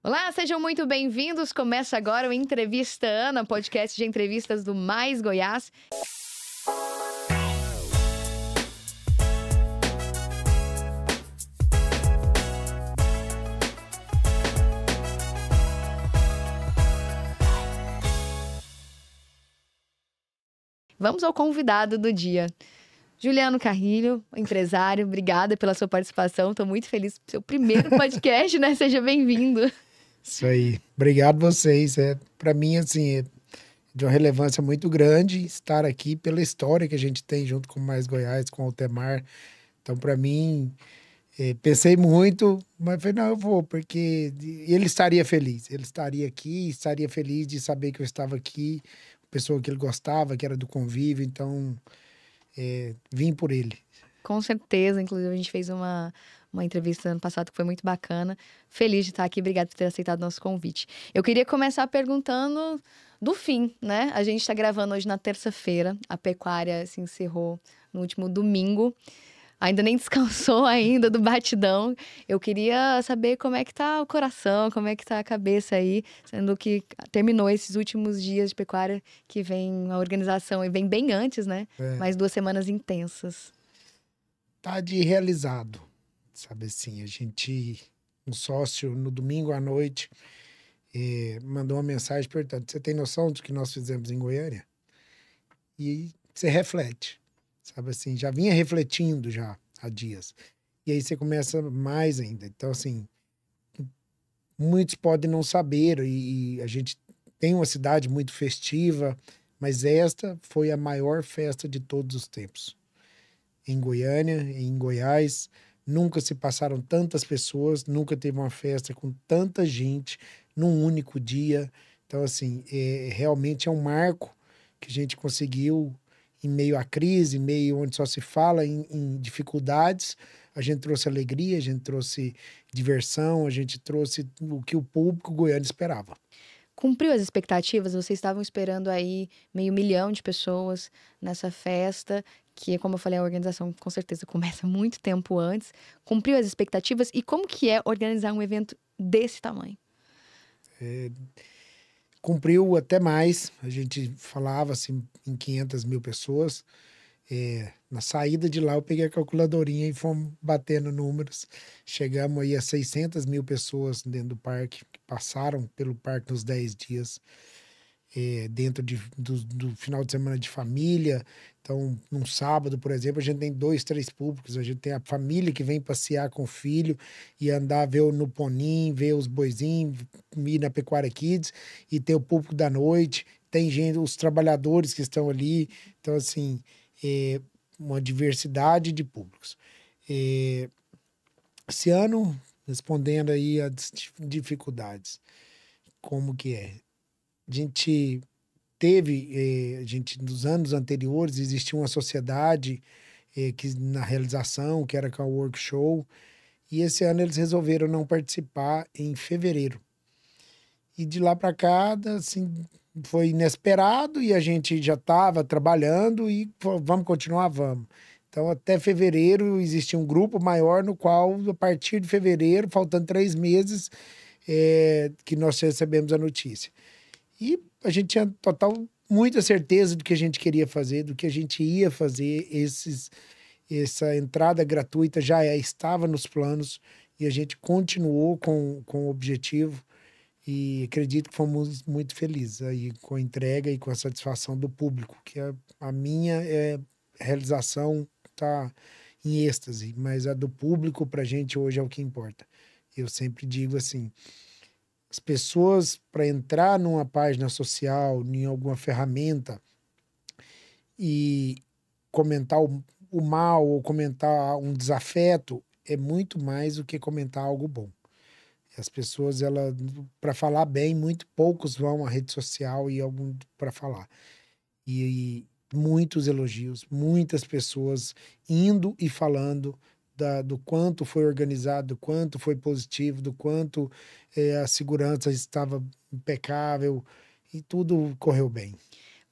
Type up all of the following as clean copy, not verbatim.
Olá, sejam muito bem-vindos. Começa agora o Entrevista Ana, podcast de entrevistas do Mais Goiás. Vamos ao convidado do dia. Juliano Carrilho, empresário, obrigada pela sua participação. Estou muito feliz pelo seu primeiro podcast, né? Seja bem-vindo. Isso aí. Obrigado vocês. Para mim, assim, é de uma relevância muito grande estar aqui pela história que a gente tem junto com o Mais Goiás, com o Altemar. Então, para mim, pensei muito, mas falei, não, eu vou, porque ele estaria feliz. Ele estaria aqui, estaria feliz de saber que eu estava aqui, pessoa que ele gostava, que era do convívio, então, vim por ele. Com certeza, inclusive a gente fez uma entrevista ano passado que foi muito bacana. Feliz de estar aqui, obrigada por ter aceitado o nosso convite. Eu queria começar perguntando do fim, né? A gente está gravando hoje na terça-feira, a pecuária se encerrou no último domingo. Ainda nem descansou ainda do batidão. Eu queria saber como é que tá o coração, como é que tá a cabeça aí, sendo que terminou esses últimos dias de pecuária que vem a organização e vem bem antes, né? Mais 2 semanas intensas. Tá de realizado, sabe assim, um sócio no domingo à noite mandou uma mensagem perguntando, você tem noção do que nós fizemos em Goiânia? E você reflete, sabe assim, já vinha refletindo já há dias, e aí você começa mais ainda, então assim, muitos podem não saber, e a gente tem uma cidade muito festiva, mas esta foi a maior festa de todos os tempos. Em Goiânia, em Goiás, nunca se passaram tantas pessoas, nunca teve uma festa com tanta gente num único dia. Então, assim, realmente é um marco que a gente conseguiu em meio à crise, em meio onde só se fala em dificuldades. A gente trouxe alegria, a gente trouxe diversão, a gente trouxe o que o público goiano esperava. Cumpriu as expectativas? Vocês estavam esperando aí 500.000 de pessoas nessa festa, que, como eu falei, a organização com certeza começa muito tempo antes. Cumpriu as expectativas? E como que é organizar um evento desse tamanho? Cumpriu até mais. A gente falava assim, em 500.000 pessoas. Na saída de lá, eu peguei a calculadorinha e fomos batendo números. Chegamos aí a 600.000 pessoas dentro do parque, que passaram pelo parque nos 10 dias, dentro do final de semana de família. Então, num sábado, por exemplo, a gente tem 2, 3 públicos. A gente tem a família que vem passear com o filho e andar, ver o Nuponim, ver os boizinhos, ir na Pecuária Kids, e tem o público da noite, tem gente, os trabalhadores que estão ali. Então, assim, uma diversidade de públicos. Esse ano, respondendo aí às dificuldades, como que é? A gente nos anos anteriores, existia uma sociedade que na realização, que era com a Workshow, e esse ano eles resolveram não participar em fevereiro. E de lá para cá, assim, foi inesperado e a gente já estava trabalhando e vamos continuar, vamos. Então, até fevereiro, existia um grupo maior no qual, a partir de fevereiro, faltando 3 meses, que nós recebemos a notícia. E a gente tinha muita certeza do que a gente queria fazer, do que a gente ia fazer. Essa entrada gratuita já estava nos planos e a gente continuou com o objetivo. E acredito que fomos muito felizes aí com a entrega e com a satisfação do público, que a minha realização está em êxtase, mas a do público para a gente hoje é o que importa. Eu sempre digo assim, as pessoas, para entrar numa página social, em alguma ferramenta e comentar o mal ou comentar um desafeto, é muito mais do que comentar algo bom. As pessoas, para falar bem, muito poucos vão à rede social e algum para falar. E muitos elogios, muitas pessoas indo e falando do quanto foi organizado, do quanto foi positivo, do quanto a segurança estava impecável e tudo correu bem.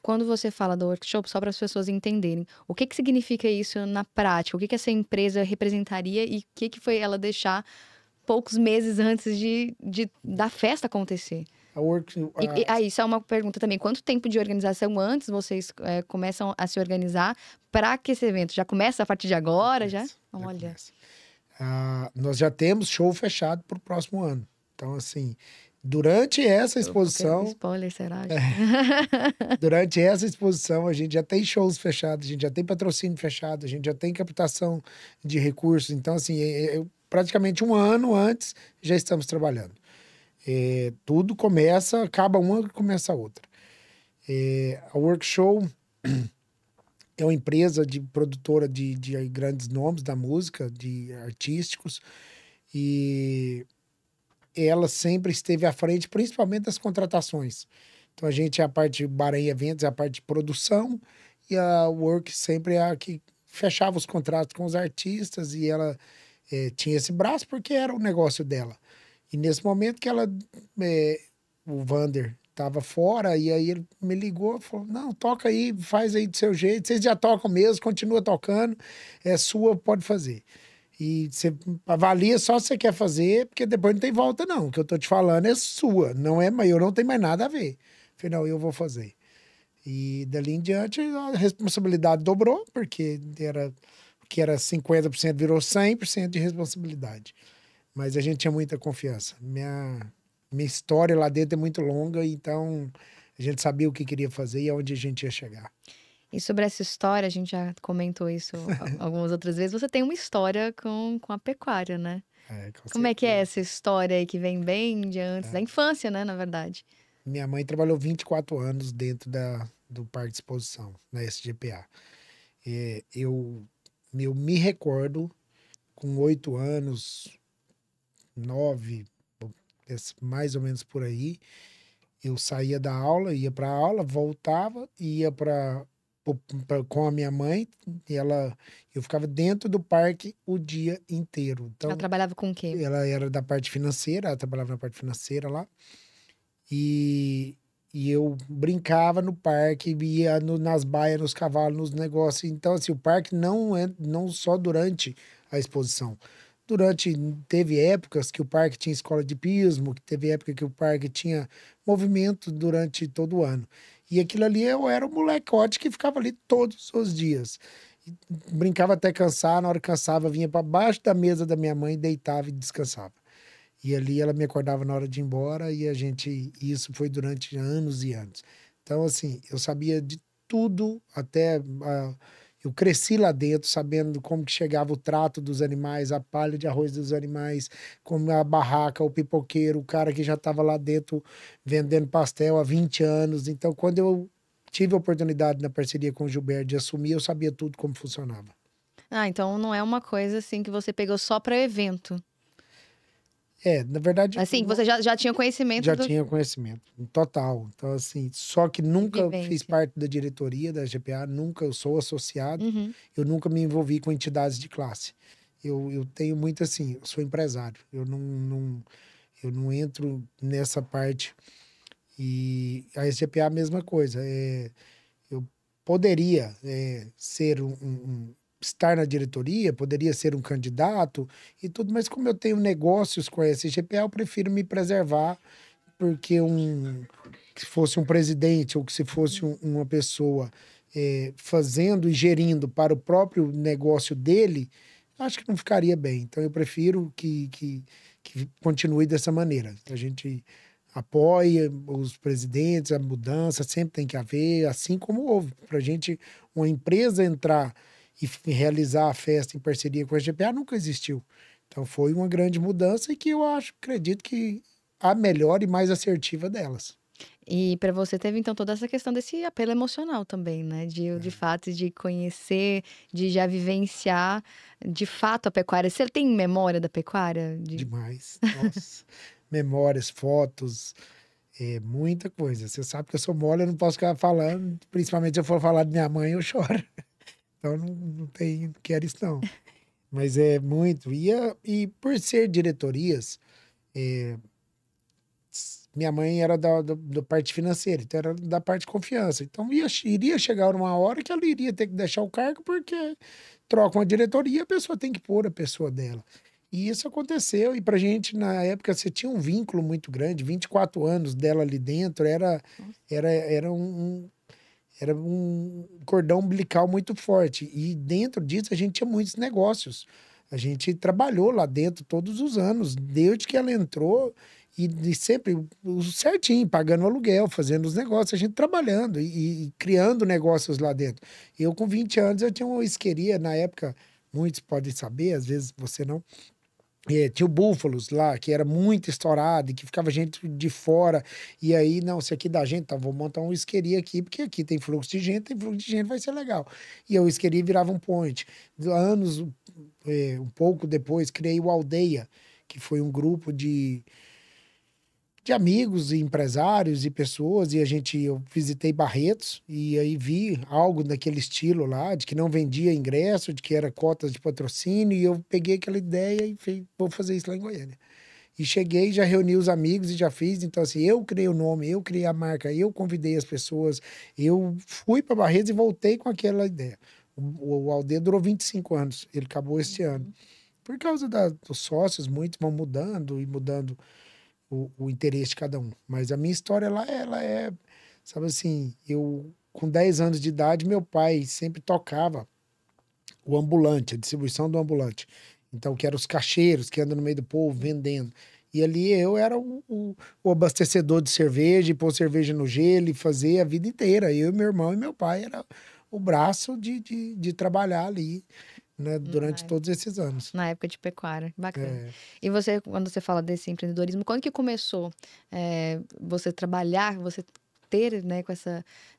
Quando você fala do workshop, só para as pessoas entenderem, o que significa isso na prática? O que essa empresa representaria e o que foi ela deixar poucos meses antes da festa acontecer. Isso é uma pergunta também. Quanto tempo de organização antes vocês começam a se organizar para que esse evento? Já começa a partir de agora? Já? Olha. Nós já temos show fechado para o próximo ano. Então, assim, durante essa exposição... Spoiler, será? Durante essa exposição, a gente já tem shows fechados, a gente já tem patrocínio fechado, a gente já tem captação de recursos. Então, assim, praticamente um ano antes já estamos trabalhando. Tudo começa, acaba uma e começa a outra. A Workshow é uma empresa produtora de grandes nomes da música, de artísticos, e ela sempre esteve à frente, principalmente das contratações. Então, a gente é a parte de Bahrein Eventos, é a parte de produção, e a Work sempre é a que fechava os contratos com os artistas, e ela tinha esse braço porque era o negócio dela. E nesse momento que o Vander estava fora, e aí ele me ligou e falou, não, toca aí, faz aí do seu jeito, vocês já tocam mesmo, continua tocando, é sua, pode fazer. E você avalia só se você quer fazer, porque depois não tem volta não, o que eu tô te falando é sua, não é, eu não tenho mais nada a ver. Afinal, eu vou fazer. E dali em diante a responsabilidade dobrou, porque o que era 50% virou 100% de responsabilidade. Mas a gente tinha muita confiança. Minha história lá dentro é muito longa, então a gente sabia o que queria fazer e aonde a gente ia chegar. E sobre essa história, a gente já comentou isso algumas outras vezes, você tem uma história com a pecuária, né? Como é que é essa história aí que vem bem de antes, da infância, né, na verdade? Minha mãe trabalhou 24 anos dentro do Parque de Exposição, na SGPA. Eu me recordo, com 8 anos, 9, mais ou menos por aí, eu saía da aula, ia para a aula, voltava, ia com a minha mãe, e eu ficava dentro do parque o dia inteiro. Então, ela trabalhava com o quê? Ela era da parte financeira, ela trabalhava na parte financeira lá. E eu brincava no parque, ia nas baias, nos cavalos, nos negócios. Então, assim, o parque não só durante a exposição. Teve épocas que o parque tinha escola de pismo, que teve época que o parque tinha movimento durante todo o ano. E aquilo ali eu era o molecote que ficava ali todos os dias. Brincava até cansar, na hora que cansava, vinha para baixo da mesa da minha mãe, deitava e descansava. E ali ela me acordava na hora de ir embora e isso foi durante anos e anos. Então, assim, eu sabia de tudo, eu cresci lá dentro, sabendo como que chegava o trato dos animais, a palha de arroz dos animais, como a barraca, o pipoqueiro, o cara que já estava lá dentro vendendo pastel há 20 anos. Então, quando eu tive a oportunidade na parceria com o Gilberto de assumir, eu sabia tudo como funcionava. Então não é uma coisa assim que você pegou só para evento. Na verdade... Assim, você já tinha conhecimento? Já tinha conhecimento, total. Então, assim, só que nunca fiz parte da diretoria da GPA, nunca, eu sou associado, eu nunca me envolvi com entidades de classe. Eu tenho muito assim, eu sou empresário, eu não entro nessa parte. E a SGPA a mesma coisa, eu poderia ser estar na diretoria, poderia ser um candidato e tudo, mas como eu tenho negócios com a SGPA, eu prefiro me preservar, porque se fosse um presidente ou que se fosse uma pessoa fazendo e gerindo para o próprio negócio dele, acho que não ficaria bem. Então eu prefiro que continue dessa maneira. A gente apoia os presidentes, a mudança sempre tem que haver, assim como houve. Para a gente, uma empresa entrar e realizar a festa em parceria com a GPA nunca existiu. Então foi uma grande mudança e que eu acredito que a melhor e mais assertiva delas. E para você teve então toda essa questão desse apelo emocional também, né? De fato, de conhecer, de já vivenciar de fato a pecuária. Você tem memória da pecuária? Demais. Nossa. Memórias, fotos, muita coisa. Você sabe que eu sou mole, eu não posso ficar falando, principalmente se eu for falar de minha mãe, eu choro. Então, não quero isso, não. Mas é muito. E por ser diretorias, minha mãe era da parte financeira, então era da parte de confiança. Então, iria chegar uma hora que ela iria ter que deixar o cargo, porque troca uma diretoria, a pessoa tem que pôr a pessoa dela. E isso aconteceu, e pra gente, na época, você tinha um vínculo muito grande, 24 anos dela ali dentro, era um cordão umbilical muito forte. E dentro disso a gente tinha muitos negócios. A gente trabalhou lá dentro todos os anos, desde que ela entrou, e sempre certinho, pagando aluguel, fazendo os negócios, a gente trabalhando e criando negócios lá dentro. Eu, com 20 anos, eu tinha uma isqueria, na época, muitos podem saber, às vezes você não. Tinha o Búfalos lá, que era muito estourado, e que ficava gente de fora. E aí, não, se aqui dá gente, tá, vou montar uma isqueria aqui, porque aqui tem fluxo de gente, vai ser legal. E a isqueria virava um point. Anos, um pouco depois, criei o Aldeia, que foi um grupo de amigos e empresários e pessoas, e eu visitei Barretos, e aí vi algo daquele estilo lá, de que não vendia ingresso, de que era cotas de patrocínio, e eu peguei aquela ideia e falei, vou fazer isso lá em Goiânia. E cheguei, já reuni os amigos e já fiz, então assim, eu criei o nome, eu criei a marca, eu convidei as pessoas, eu fui para Barretos e voltei com aquela ideia. O Aldeia durou 25 anos, ele acabou este ano. Por causa dos sócios, muitos vão mudando e mudando o interesse de cada um. Mas a minha história lá, ela é, sabe assim, eu com 10 anos de idade, meu pai sempre tocava o ambulante, a distribuição do ambulante. Então, que eram os caixeiros que andam no meio do povo vendendo. E ali eu era o abastecedor de cerveja, pôr cerveja no gelo e fazer a vida inteira. Eu, meu irmão e meu pai era o braço de trabalhar ali, né, durante todos esses anos. Na época de pecuária, bacana. E você, quando você fala desse empreendedorismo, quando que começou você trabalhar, você ter, né,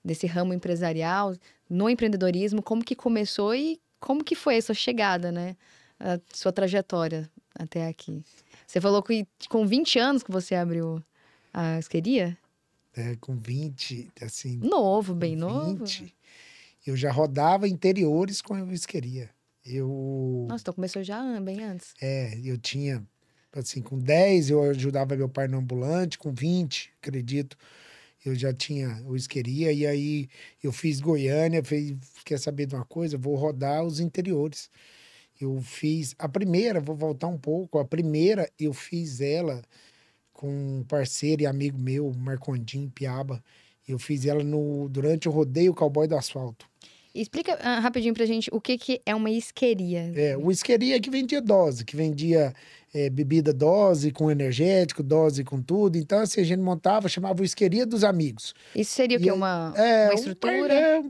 desse ramo empresarial, no empreendedorismo, como que começou e como que foi a sua chegada, né, a sua trajetória até aqui? Você falou que com 20 anos que você abriu a isqueria? Com 20, assim... Novo, bem 20, novo. Eu já rodava interiores com a isqueria. Nossa, então começou já bem antes. Eu tinha, assim, com 10 eu ajudava meu pai no ambulante, com 20, acredito, eu já tinha o isqueria, e aí eu fiz Goiânia, quer saber de uma coisa? Vou rodar os interiores. Eu fiz a primeira, vou voltar um pouco, a primeira eu fiz ela com um parceiro e amigo meu, Marcondim Piaba. Eu fiz ela durante o rodeio Cowboy do Asfalto. Explica rapidinho pra gente o que é uma isqueria. O isqueria é que vendia dose, que vendia bebida dose com energético, dose com tudo. Então, assim, a gente montava, chamava o isqueria dos amigos. Isso seria o quê? Uma estrutura?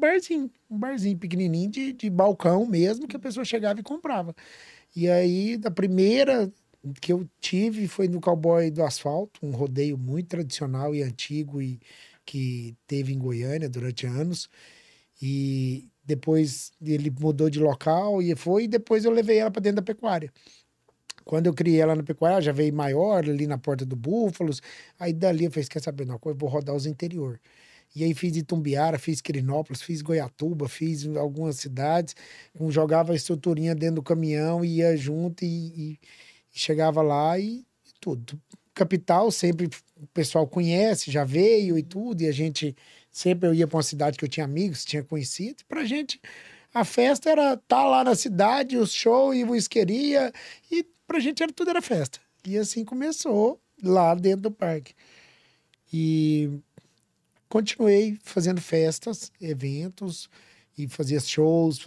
Um barzinho pequenininho de balcão mesmo, que a pessoa chegava e comprava. E aí, da primeira que eu tive foi no Cowboy do Asfalto, um rodeio muito tradicional e antigo e que teve em Goiânia durante anos. E depois ele mudou de local e depois eu levei ela para dentro da pecuária. Quando eu criei ela na pecuária, já veio maior, ali na porta do Búfalos. Aí dali eu falei, quer saber de uma coisa? Vou rodar os interior. E aí fiz Itumbiara, fiz Quirinópolis, fiz Goiatuba, fiz algumas cidades. Jogava a estruturinha dentro do caminhão, ia junto e chegava lá e tudo. Capital sempre o pessoal conhece, já veio e tudo, e a gente sempre eu ia para uma cidade que eu tinha amigos, tinha conhecido, pra gente a festa era estar lá na cidade, o show e o isqueria, e pra gente tudo era festa. E assim começou lá dentro do parque. E continuei fazendo festas, eventos, e fazia shows,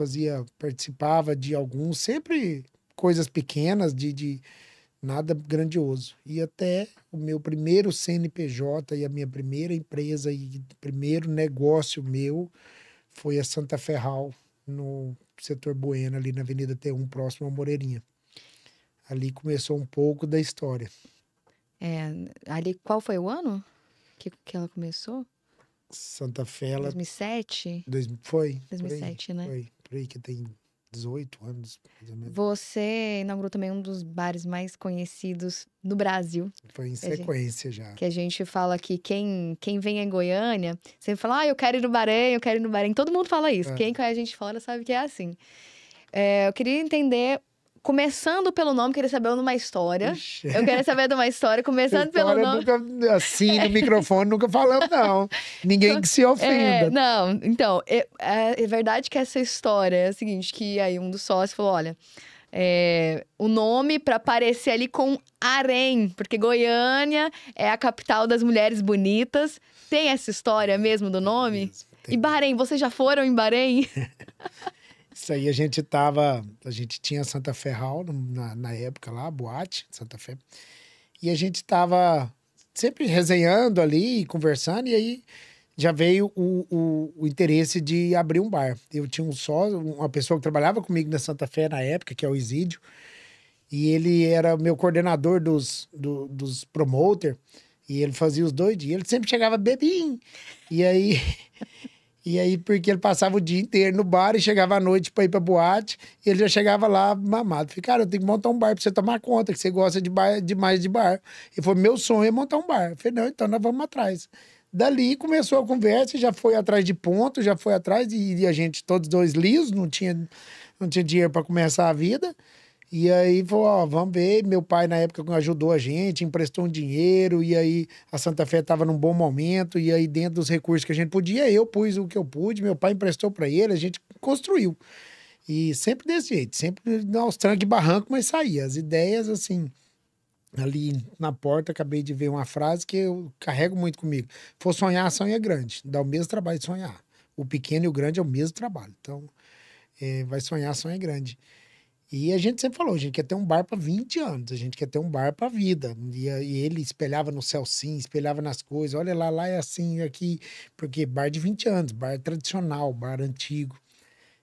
participava de alguns, sempre coisas pequenas, de nada grandioso. E até o meu primeiro CNPJ e a minha primeira empresa e primeiro negócio meu foi a Santa Ferral, no setor Bueno, ali na Avenida T1, próximo ao Moreirinha. Ali começou um pouco da história. Ali, qual foi o ano que ela começou? Santa Fé. 2007? Foi. 2007, né? Foi, por aí que tem 18 anos, mais ou menos. Você inaugurou também um dos bares mais conhecidos no Brasil. Foi em sequência já. Que a gente fala que quem vem em Goiânia, sempre fala, eu quero ir no Bahrein, eu quero ir no Bahrein. Todo mundo fala isso. Quem conhece a gente fora sabe que é assim. Eu queria entender, começando pelo nome, queria saber de uma história. Ixi. Eu quero saber de uma história, começando pelo nome. Nunca, assim, no microfone, nunca falamos, não. Ninguém que se ofenda. Não, então, é verdade que essa história é a seguinte, que aí um dos sócios falou, olha, o nome para parecer ali com Harém, porque Goiânia é a capital das mulheres bonitas. Tem essa história mesmo do nome? E Bahrein, vocês já foram em Bahrein? Isso aí a gente tinha Santa Fé Hall na época lá, a boate Santa Fé. E a gente tava sempre resenhando ali, conversando, e aí já veio o interesse de abrir um bar. Eu tinha uma pessoa que trabalhava comigo na Santa Fé na época, que é o Isídio, e ele era meu coordenador dos promoter, e ele fazia os 2 dias. Ele sempre chegava bebinho. E aí, porque ele passava o dia inteiro no bar e chegava à noite pra ir pra boate, e ele já chegava lá mamado. Falei, cara, eu tenho que montar um bar pra você tomar conta, que você gosta demais de bar. Ele falou, meu sonho é montar um bar. Eu falei, não, então nós vamos atrás. Dali começou a conversa, já foi atrás de ponto, já foi atrás, e a gente, todos 2 lisos, não tinha dinheiro pra começar a vida. E aí, falou, ó, vamos ver. Meu pai, na época, ajudou a gente, emprestou um dinheiro, e aí a Santa Fé estava num bom momento, e aí dentro dos recursos que a gente podia, eu pus o que eu pude, meu pai emprestou para ele, a gente construiu. E sempre desse jeito, sempre aos trancos e barranco, mas saía. As ideias, assim, ali na porta, acabei de ver uma frase que eu carrego muito comigo. For sonhar, sonha grande. Dá o mesmo trabalho de sonhar. O pequeno e o grande é o mesmo trabalho. Então, vai sonhar, sonha grande. E a gente sempre falou, a gente quer ter um bar para 20 anos, a gente quer ter um bar para vida. E ele espelhava no Celsim, espelhava nas coisas, olha lá é assim, aqui, porque bar de 20 anos, bar tradicional, bar antigo.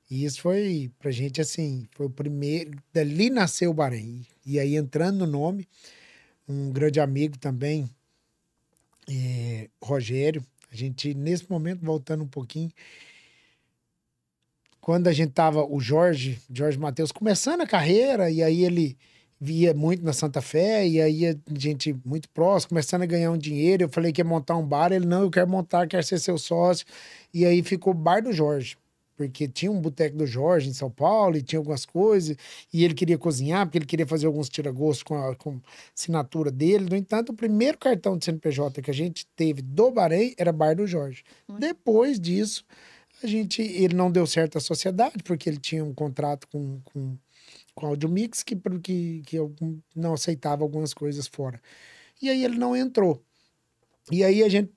E isso foi pra gente assim, foi o primeiro, dali nasceu o Bahrein. E aí entrando no nome, um grande amigo também, Rogério, a gente nesse momento, voltando um pouquinho, quando a gente tava, o Jorge Matheus, começando a carreira, e aí ele via muito na Santa Fé, e aí a gente muito próximo, começando a ganhar um dinheiro, eu falei que ia montar um bar, ele, não, eu quero montar, quero ser seu sócio, e aí ficou Bar do Jorge, porque tinha um boteco do Jorge em São Paulo, e tinha algumas coisas, e ele queria cozinhar, porque ele queria fazer alguns tira-gosto com a assinatura dele, no entanto, o primeiro cartão de CNPJ que a gente teve do Bahrein era Bar do Jorge. Depois disso, ele não deu certo à sociedade, porque ele tinha um contrato com a Audiomix que eu não aceitava algumas coisas fora. E aí ele não entrou. E aí a gente,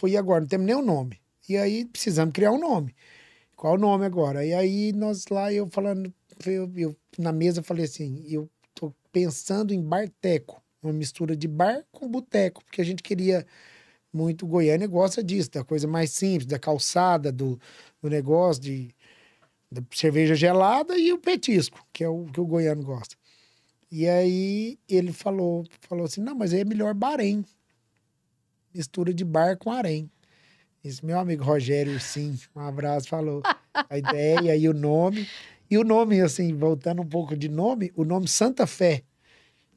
e agora? Não temos nem o nome. E aí precisamos criar um nome. Qual o nome agora? E aí eu falando, eu na mesa falei assim, eu tô pensando em Barteco, uma mistura de bar com boteco, porque a gente queria muito, Goiânia gosta disso, da coisa mais simples, da calçada, do negócio da cerveja gelada e o petisco, que é o que o goiano gosta. E aí ele falou assim, não, mas aí é melhor Bahrein. Mistura de bar com harém. Esse meu amigo Rogério, sim, um abraço, falou a ideia e o nome. E o nome, assim, voltando um pouco de nome, o nome Santa Fé,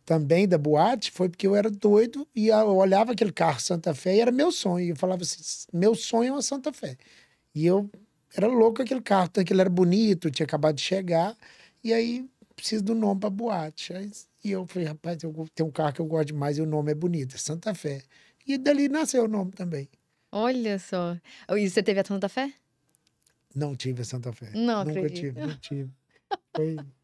também da boate, foi porque eu era doido e eu olhava aquele carro Santa Fé e era meu sonho. E eu falava assim, meu sonho é uma Santa Fé. E eu era louco com aquele carro, tanto ele era bonito, tinha acabado de chegar. E aí, preciso do nome pra boate. E eu falei, rapaz, eu tenho um carro que eu gosto demais e o nome é bonito, é Santa Fé. E dali nasceu o nome também. Olha só. E você teve a Santa Fé? Não tive a Santa Fé. Não Nunca acredito. tive, não tive.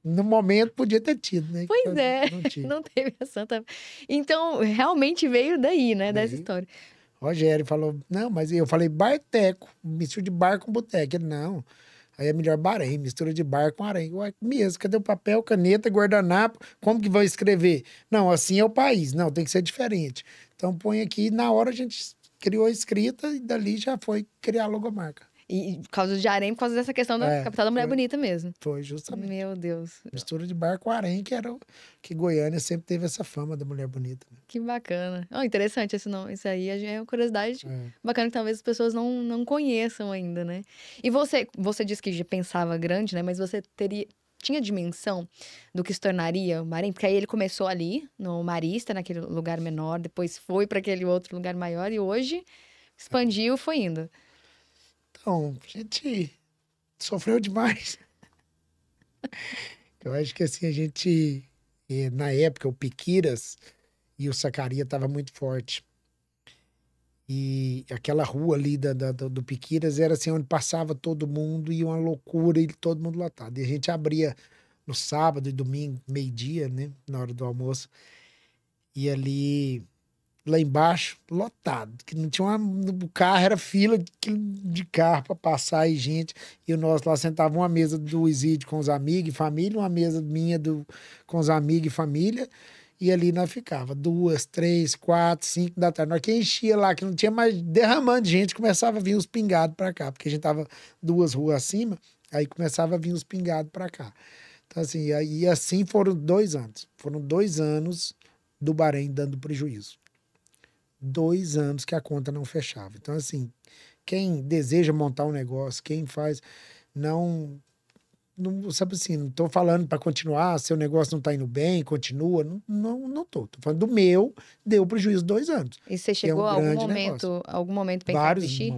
No momento podia ter tido, né? Pois é, Não tive. não teve a Santa Fé. Então, realmente veio daí, né, dessa Veio. história. Rogério falou, não, mas eu falei Barteco, mistura de bar com boteco. Ele, não, aí é melhor Bahrein, mistura de bar com harém. Ué, mesmo, cadê o papel, caneta, guardanapo? Como que vai escrever? Não, assim é o país. Não, tem que ser diferente. Então põe aqui, na hora a gente criou a escrita e dali já foi criar a logomarca. E por causa de Harém, por causa dessa questão da capital da mulher bonita mesmo. Foi, justamente. Meu Deus. Mistura de bar com harém, que era que Goiânia sempre teve essa fama da mulher bonita. Né? Que bacana. Oh, interessante esse nome. Isso aí é uma curiosidade bacana que talvez as pessoas não conheçam ainda, né? E você disse que já pensava grande, né? Mas você tinha dimensão do que se tornaria o Bahrein? Porque aí ele começou ali, no Marista, naquele lugar menor, depois foi para aquele outro lugar maior e hoje expandiu e foi indo. Então, a gente sofreu demais. Eu acho que assim, a gente, na época, o Piquiras e o Sacaria estavam muito forte. E aquela rua ali do Piquiras era assim, onde passava todo mundo e uma loucura e todo mundo lotado. E a gente abria no sábado e domingo, meio-dia, né? Na hora do almoço. E ali, lá embaixo, lotado. Que não tinha o carro, era fila de carro para passar e gente. E nós lá sentava uma mesa do Isídio com os amigos e família, uma mesa minha com os amigos e família. E ali nós ficava 2, 3, 4, 5 da tarde. Na hora que enchia lá, que não tinha mais derramando de gente, começava a vir os pingados para cá, porque a gente tava 2 ruas acima, aí começava a vir os pingados para cá. Então, assim, e assim foram 2 anos. Foram 2 anos do Bahrein dando prejuízo. 2 anos que a conta não fechava. Então, assim, quem deseja montar um negócio, quem faz, não sabe assim, não tô falando para continuar, seu negócio não tá indo bem, continua, não tô falando do meu, deu prejuízo 2 anos. E você Que é chegou um a grande negócio. algum momento pensar em desistir?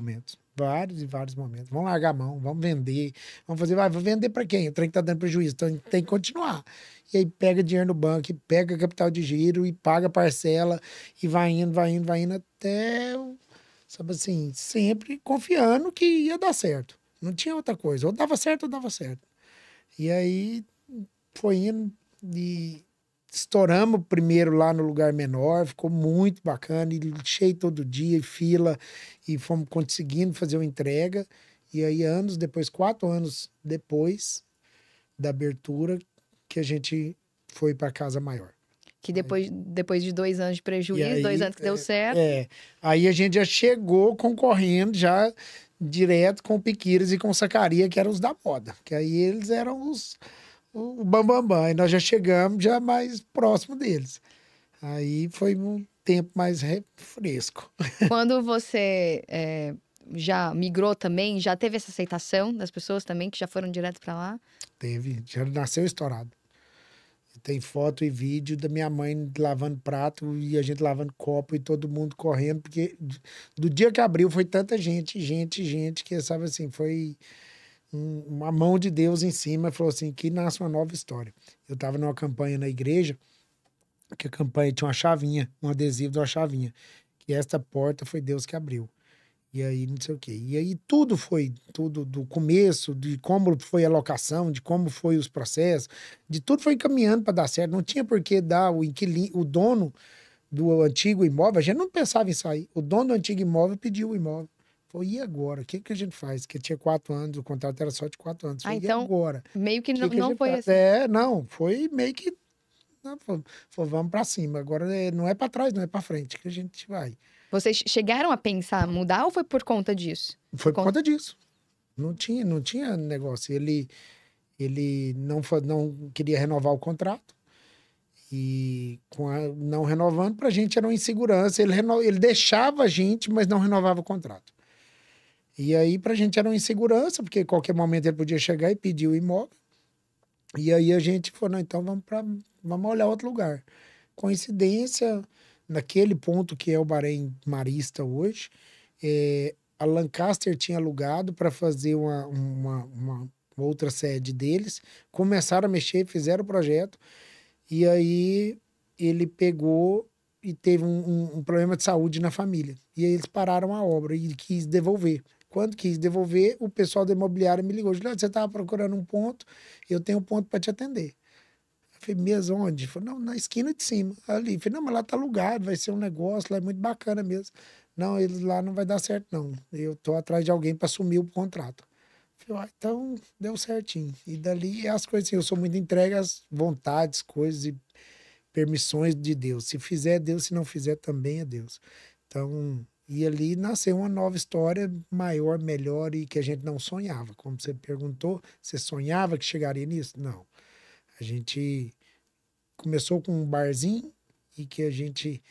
Vários e vários momentos. Vamos largar a mão, vamos vender, vamos fazer, vou vender para quem? O trem que tá dando prejuízo, então tem que continuar. E aí pega dinheiro no banco, pega capital de giro e paga parcela e vai indo até, sabe assim, sempre confiando que ia dar certo. Não tinha outra coisa, ou dava certo ou dava certo. E aí foi indo e estouramos primeiro lá no lugar menor, ficou muito bacana, e cheio todo dia, e fila, e fomos conseguindo fazer uma entrega. E aí, 4 anos depois da abertura, que a gente foi para casa maior. Que depois de 2 anos de prejuízo, aí, 2 anos que deu certo. Aí a gente já chegou concorrendo já direto com o Piquires e com o Sacaria, que eram os da moda. Que aí eles eram o bambambam. E nós já chegamos já mais próximo deles. Aí foi um tempo mais fresco. Quando você já migrou também, já teve essa aceitação das pessoas também, que já foram direto para lá? Teve, já nasceu estourado. Tem foto e vídeo da minha mãe lavando prato e a gente lavando copo e todo mundo correndo, porque do dia que abriu foi tanta gente, que, sabe assim, foi uma mão de Deus em cima, falou assim, que nasce uma nova história. Eu estava numa campanha na igreja, que a campanha tinha uma chavinha, um adesivo de uma chavinha, que esta porta foi Deus que abriu. E aí, não sei o quê. E aí tudo do começo, de como foi a locação, de como foi os processos, de tudo foi encaminhando para dar certo. Não tinha por que dar o inquilino, o dono do antigo imóvel, a gente não pensava em sair. O dono do antigo imóvel pediu o imóvel. Falou, e agora? O que a gente faz? Porque tinha 4 anos, o contrato era só de 4 anos. Falei, então, e agora? Meio que Que não foi faz? assim. Não, foi meio que... Falou, vamos para cima. Agora não é para trás, não é para frente que a gente vai. Vocês chegaram a pensar mudar ou foi por conta disso? Foi por conta disso. Não tinha negócio. Ele não queria renovar o contrato. E não renovando, para a gente era uma insegurança. Ele deixava a gente, mas não renovava o contrato. E aí, para a gente era uma insegurança, porque qualquer momento ele podia chegar e pedir o imóvel. E aí a gente falou, não, então vamos olhar outro lugar. Coincidência, naquele ponto que é o Bahrein Marista hoje, a Lancaster tinha alugado para fazer uma outra sede deles, começaram a mexer, fizeram o projeto, e aí ele pegou e teve um problema de saúde na família. E aí eles pararam a obra e quis devolver. Quando quis devolver, o pessoal da imobiliária me ligou. Juliano, você estava procurando um ponto, eu tenho um ponto para te atender. Eu falei, mesmo onde? Ele falou, não, na esquina de cima. Ali. Eu falei, não, mas lá tá alugado, vai ser um negócio, lá é muito bacana mesmo. Não, eles lá não vai dar certo, não. Eu tô atrás de alguém para assumir o contrato. Eu falei, então deu certinho. E dali as coisas assim, eu sou muito entregue às vontades, coisas e permissões de Deus. Se fizer, é Deus, se não fizer, também é Deus. Então, e ali nasceu uma nova história maior, melhor e que a gente não sonhava. Como você perguntou, você sonhava que chegaria nisso? Não. A gente começou com um barzinho e que a gente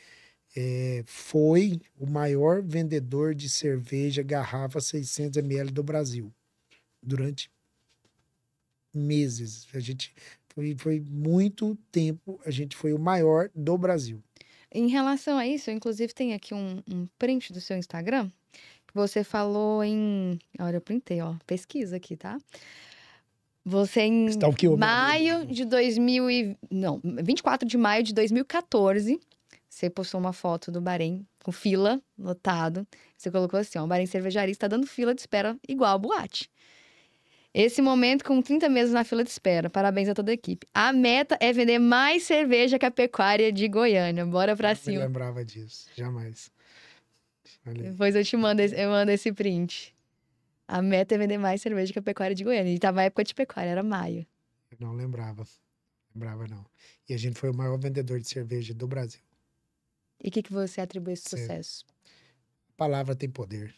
foi o maior vendedor de cerveja garrafa 600 ml do Brasil. Durante meses. A gente foi muito tempo, a gente foi o maior do Brasil. Em relação a isso, eu inclusive tem aqui um print do seu Instagram, que você falou olha, eu printei, ó, pesquisa aqui, tá? Você em maio de 24 de maio de 2014, você postou uma foto do Bahrein com fila, lotado. Você colocou assim, ó, o Bahrein Cervejaria está dando fila de espera igual a boate. Esse momento com 30 meses na fila de espera. Parabéns a toda a equipe. A meta é vender mais cerveja que a pecuária de Goiânia. Bora pra Não me cima. lembrava disso, jamais. Olha aí. Depois eu mando esse print. A meta é vender mais cerveja que a pecuária de Goiânia. E tava época de pecuária, era maio. Eu não lembrava. Lembrava, não. E a gente foi o maior vendedor de cerveja do Brasil. E o que você atribui esse Certo. sucesso? A palavra tem poder.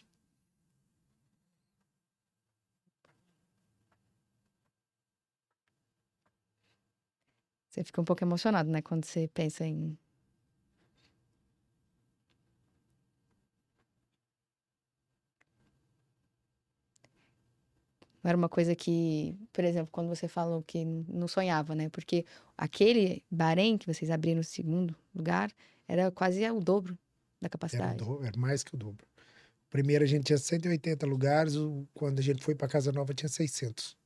Você fica um pouco emocionado, né? Quando você pensa em... Não era uma coisa que, por exemplo, quando você falou que não sonhava, né? Porque aquele Bahrein que vocês abriram no segundo lugar era quase o dobro da capacidade. Era mais que o dobro. Primeiro a gente tinha 180 lugares, quando a gente foi para Casa Nova tinha 600.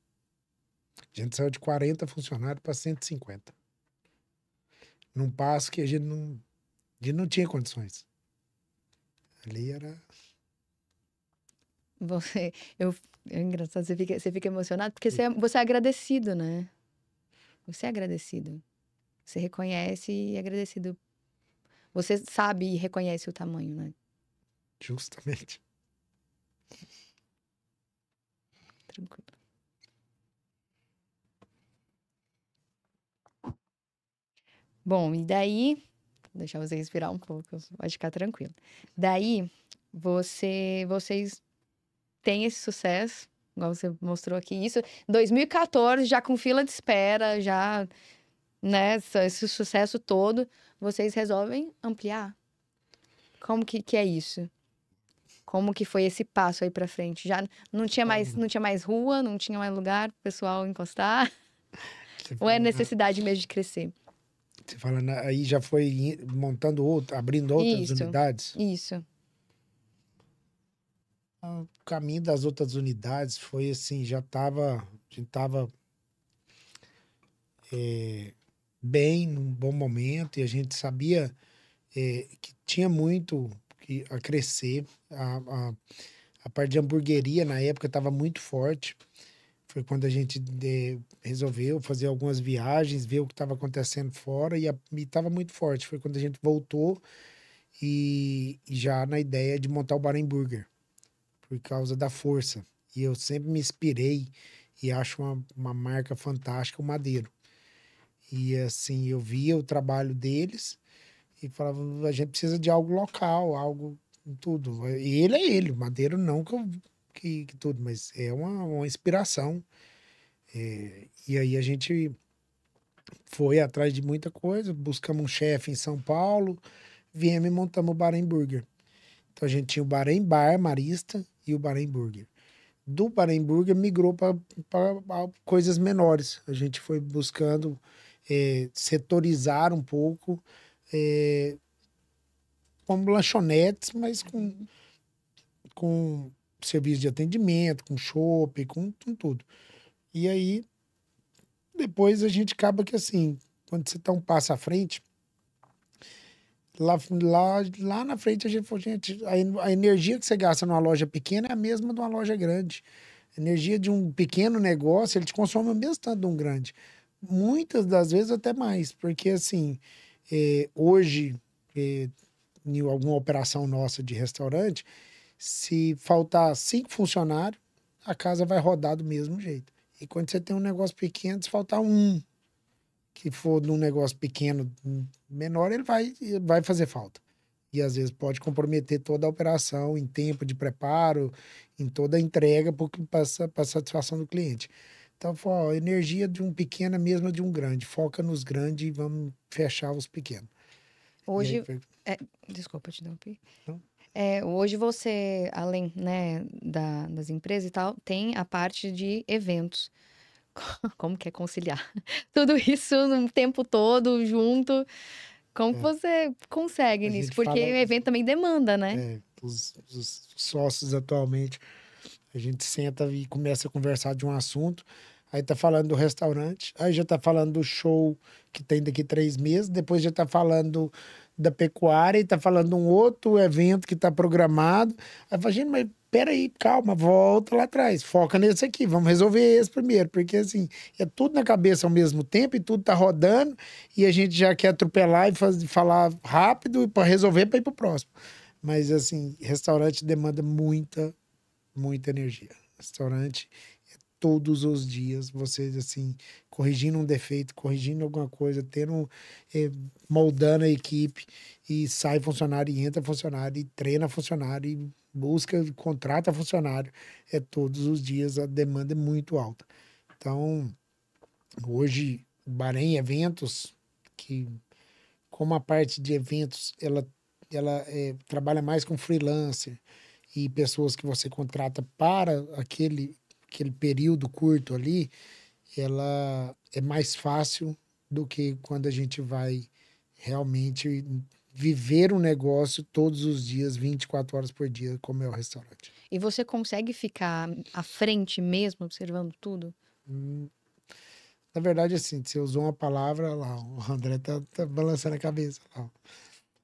A gente saiu de 40 funcionários para 150. Num passo que a gente não tinha condições. Ali era... Você, é engraçado, você fica emocionado porque você é agradecido, né? Você é agradecido. Você reconhece e é agradecido. Você sabe e reconhece o tamanho, né? Justamente. Tranquilo. Bom, e daí, vou deixar você respirar um pouco, pode ficar tranquilo. Daí, vocês têm esse sucesso, igual você mostrou aqui, isso, 2014, já com fila de espera, já, né, esse sucesso todo, vocês resolvem ampliar. Como que é isso? Como que foi esse passo aí pra frente? Já não tinha mais rua, não tinha mais lugar pro pessoal encostar? Ou é necessidade mesmo de crescer? Você fala, aí já foi montando abrindo outras unidades? Isso. O caminho das outras unidades foi assim, a gente tava bem, num bom momento, e a gente sabia que tinha muito a crescer. A parte de hamburgueria na época estava muito forte. Foi quando a gente resolveu fazer algumas viagens, ver o que estava acontecendo fora, e estava muito forte. Foi quando a gente voltou e já na ideia de montar o Bar Burger, por causa da força. E eu sempre me inspirei e acho uma marca fantástica, o Madeiro. E assim, eu via o trabalho deles e falava, a gente precisa de algo local, algo tudo. E ele é ele, o Madeiro não que tudo, mas é uma inspiração. E aí a gente foi atrás de muita coisa, buscamos um chefe em São Paulo, viemos e montamos o Bahrein Burger. Então a gente tinha o Bahrein Bar Marista e o Bahrein Burger. Do Bahrein Burger migrou para coisas menores. A gente foi buscando setorizar um pouco, como lanchonetes, mas com serviço de atendimento, com chopp, com tudo. E aí, depois a gente acaba que assim, quando você tá um passo à frente, lá na frente a gente falou, gente, a energia que você gasta numa loja pequena é a mesma de uma loja grande. A energia de um pequeno negócio, ele te consome o mesmo tanto de um grande. Muitas das vezes até mais, porque assim, hoje, em alguma operação nossa de restaurante, se faltar 5 funcionários, a casa vai rodar do mesmo jeito. E quando você tem um negócio pequeno, se faltar um que for num negócio pequeno, menor, ele vai fazer falta. E às vezes pode comprometer toda a operação em tempo de preparo, em toda a entrega, para satisfação do cliente. Então, ó, a energia de um pequeno é a mesma de um grande. Foca nos grandes e vamos fechar os pequenos. Hoje, Aí, desculpa te interromper. Não? Hoje você, além, né, das empresas e tal, tem a parte de eventos. Como que é conciliar tudo isso no tempo todo, junto? Como que você consegue A nisso? gente Porque fala, o evento também demanda, né? os sócios atualmente, a gente senta e começa a conversar de um assunto, aí tá falando do restaurante, aí já tá falando do show que tem daqui 3 meses, depois já tá falando da pecuária e tá falando de um outro evento que tá programado. Aí fala, gente, mas peraí, calma, volta lá atrás, foca nesse aqui, vamos resolver esse primeiro, porque assim, é tudo na cabeça ao mesmo tempo e tudo tá rodando e a gente já quer atropelar e falar rápido para resolver para ir pro próximo. Mas assim, restaurante demanda muita energia. Restaurante é todos os dias, você assim, corrigindo um defeito, corrigindo alguma coisa, moldando a equipe e sai funcionário e entra funcionário e treina funcionário e busca, contrata funcionário. É todos os dias, a demanda é muito alta. Então, hoje, o Bahrein Eventos, que como a parte de eventos, ela trabalha mais com freelancer e pessoas que você contrata para aquele período curto ali, ela é mais fácil do que quando a gente vai realmente viver um negócio todos os dias, 24 horas por dia, como é o restaurante. E você consegue ficar à frente mesmo, observando tudo? Na verdade, assim, você usou uma palavra lá, o André tá balançando a cabeça lá.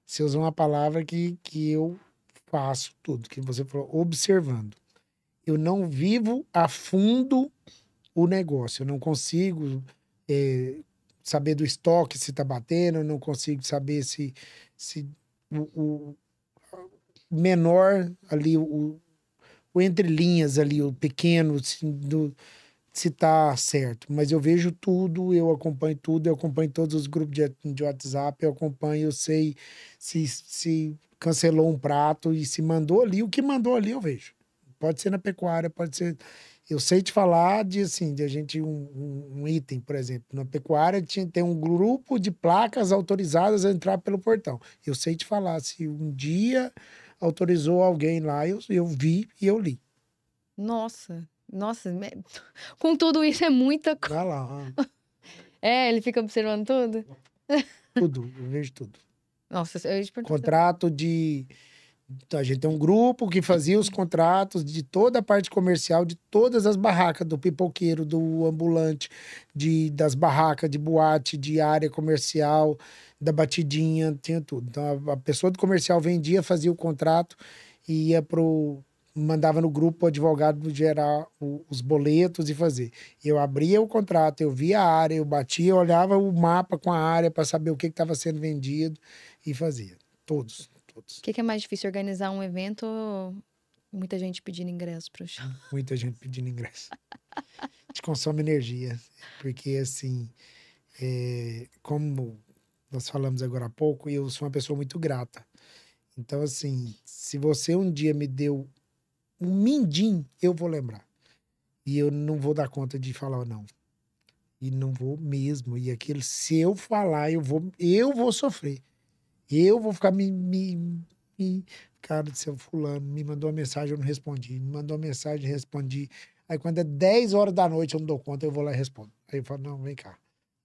Você usou uma palavra que eu faço tudo, que você falou, observando. Eu não vivo a fundo o negócio, eu não consigo saber do estoque se tá batendo, eu não consigo saber se o menor ali, o entre linhas ali, o pequeno, se tá certo. Mas eu vejo tudo, eu acompanho tudo, eu acompanho todos os grupos de WhatsApp, eu acompanho, eu sei se cancelou um prato e se mandou ali, o que mandou ali eu vejo. Pode ser na pecuária, pode ser... Eu sei te falar de, assim, de a gente, um item, por exemplo. Na pecuária tem um grupo de placas autorizadas a entrar pelo portão. Eu sei te falar se um dia autorizou alguém lá, eu vi e eu li. Nossa, com tudo isso é muita coisa. Vai lá. Ele fica observando tudo? Tudo, eu vejo tudo. Nossa, eu ia te perguntar. Contrato de... A gente tem um grupo que fazia os contratos de toda a parte comercial, de todas as barracas, do pipoqueiro, do ambulante, das barracas, de boate, de área comercial, da batidinha, tinha tudo. Então, a pessoa do comercial vendia, fazia o contrato e ia mandava no grupo o advogado gerar os boletos e fazer. Eu abria o contrato, eu via a área, eu batia, eu olhava o mapa com a área para saber o que estava sendo vendido e fazia. Todos. O que é mais difícil, organizar um evento ou muita gente pedindo ingresso para o show? Muita gente pedindo ingresso. Te consome energia. Porque, assim, como nós falamos agora há pouco, eu sou uma pessoa muito grata. Então, assim, se você um dia me deu um mindim, eu vou lembrar. E eu não vou dar conta de falar não. E não vou mesmo. E aquilo, se eu falar, eu vou sofrer. Eu vou ficar cara, seu fulano me mandou uma mensagem, eu não respondi. Me mandou uma mensagem, respondi. Aí quando é 10 horas da noite, eu não dou conta, eu vou lá e respondo. Aí eu falo, não, vem cá.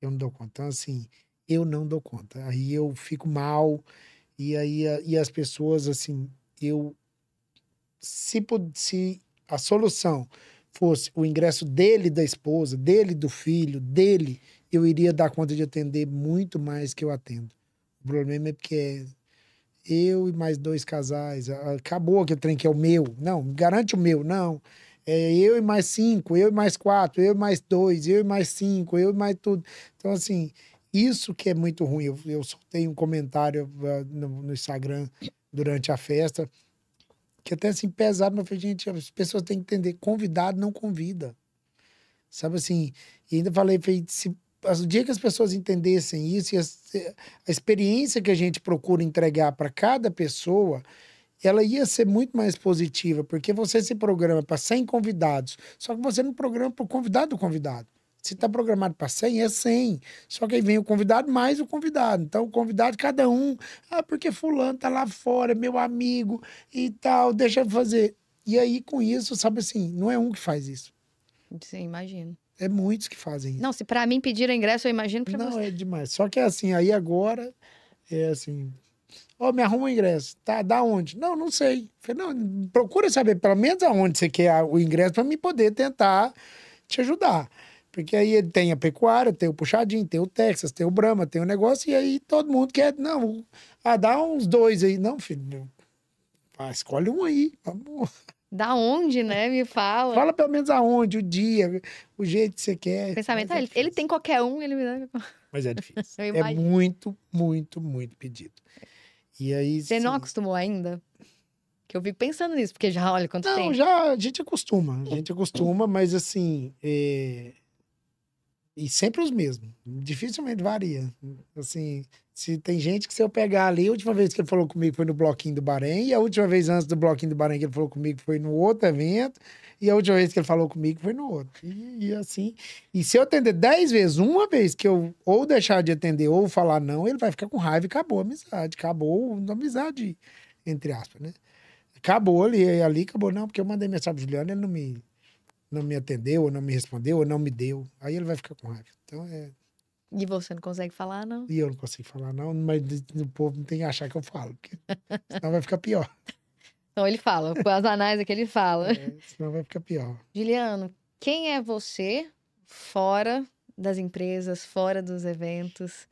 Eu não dou conta. Então, assim, eu não dou conta. Aí eu fico mal. E as pessoas, assim, se a solução fosse o ingresso dele, da esposa, dele, do filho, dele, eu iria dar conta de atender muito mais que eu atendo. O problema é porque eu e mais 2 casais, acabou aquele trem que é o meu. Não, garante o meu, não. É eu e mais 5, eu e mais 4, eu e mais 2, eu e mais 5, eu e mais tudo. Então, assim, isso que é muito ruim. Eu soltei um comentário no Instagram durante a festa, que até assim, pesado, mas eu falei, gente, as pessoas têm que entender, convidado não convida. Sabe assim, e ainda falei, o dia que as pessoas entendessem isso e a experiência que a gente procura entregar para cada pessoa, ela ia ser muito mais positiva, porque você se programa para 100 convidados, só que você não programa para o convidado do convidado. Se está programado para 100, é 100. Só que aí vem o convidado mais o convidado. Então, o convidado, cada um, porque fulano tá lá fora, é meu amigo e tal, deixa eu fazer. E aí, com isso, sabe assim, não é um que faz isso. Sim, imagino. É muitos que fazem isso. Não, se para mim pediram ingresso, eu imagino para você. Não, é demais. Só que assim, aí agora, é assim... me arruma o ingresso. Tá, da onde? Não sei. Falei, não, procura saber pelo menos aonde você quer o ingresso para mim poder tentar te ajudar. Porque aí ele tem a pecuária, tem o puxadinho, tem o Texas, tem o Brahma, tem o negócio, e aí todo mundo quer, não, dá uns 2 aí. Não, filho, escolhe um aí, vamos. Da onde, né? Me fala. Fala pelo menos aonde, o dia, o jeito que você quer. Pensamento, Mas ele tem qualquer um, ele me dá. Mas é difícil. Eu É imagino. muito, muito, muito pedido. E aí, Você não acostumou ainda? Que eu fico pensando nisso, porque já, olha quanto não, tempo. já a gente acostuma, mas assim, e sempre os mesmos, dificilmente varia. Assim, se tem gente que se eu pegar ali, a última vez que ele falou comigo foi no Bloquinho do Bahrein, e a última vez antes do Bloquinho do Bahrein que ele falou comigo foi no outro evento, e a última vez que ele falou comigo foi no outro. E assim, e se eu atender 10 vezes, uma vez que eu ou deixar de atender ou falar não, ele vai ficar com raiva e acabou a amizade, acabou a amizade, entre aspas, né? Acabou ali acabou. Não, porque eu mandei mensagem pro Juliano, ele não me atendeu, ou não me respondeu, ou não me deu. Aí ele vai ficar com raiva. Então E você não consegue falar, não? E eu não consigo falar, não, mas o povo não tem que achar que eu falo, porque senão vai ficar pior. Então ele fala, com as análises que ele fala. Senão vai ficar pior. Juliano, quem é você fora das empresas, fora dos eventos?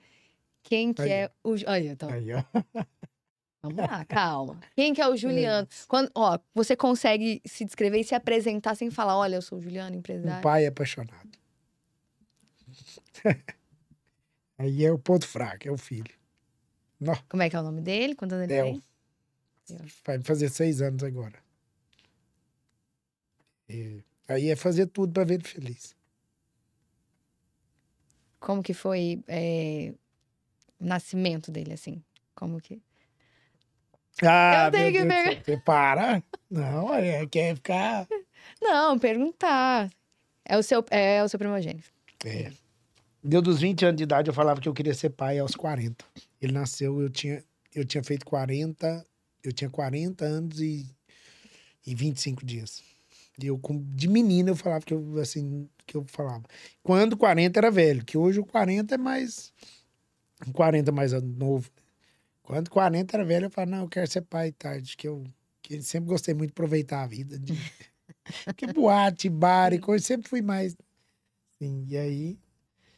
Quem que Aí, é o... Olha, então, Aí, ó. vamos lá, calma. Quem que é o Juliano? Quando, ó, você consegue se descrever e se apresentar sem falar, olha, eu sou o Juliano, Um empresário. pai apaixonado. Aí é o ponto fraco, é o filho. Nó, Como é que é o nome dele? Quantos anos ele Theo. tem? Vai fazer 6 anos agora. Aí é fazer tudo pra ver ele feliz. Como que foi o nascimento dele, assim? Como que... Ah, Eu tenho meu que Deus do pegar. céu, você para. Não, quer ficar... Não, perguntar. É o seu primogênito. Deu dos 20 anos de idade, eu falava que eu queria ser pai aos 40. Ele nasceu, eu tinha feito 40, eu tinha 40 anos e 25 dias. E eu, de menina, eu falava que eu falava. Quando 40 era velho, que hoje o 40 é mais... 40 mais novo. Quando 40 era velho, eu falava, não, eu quero ser pai tarde, que sempre gostei muito de aproveitar a vida. Que boate, bar e coisa, sempre fui mais... Assim, e aí...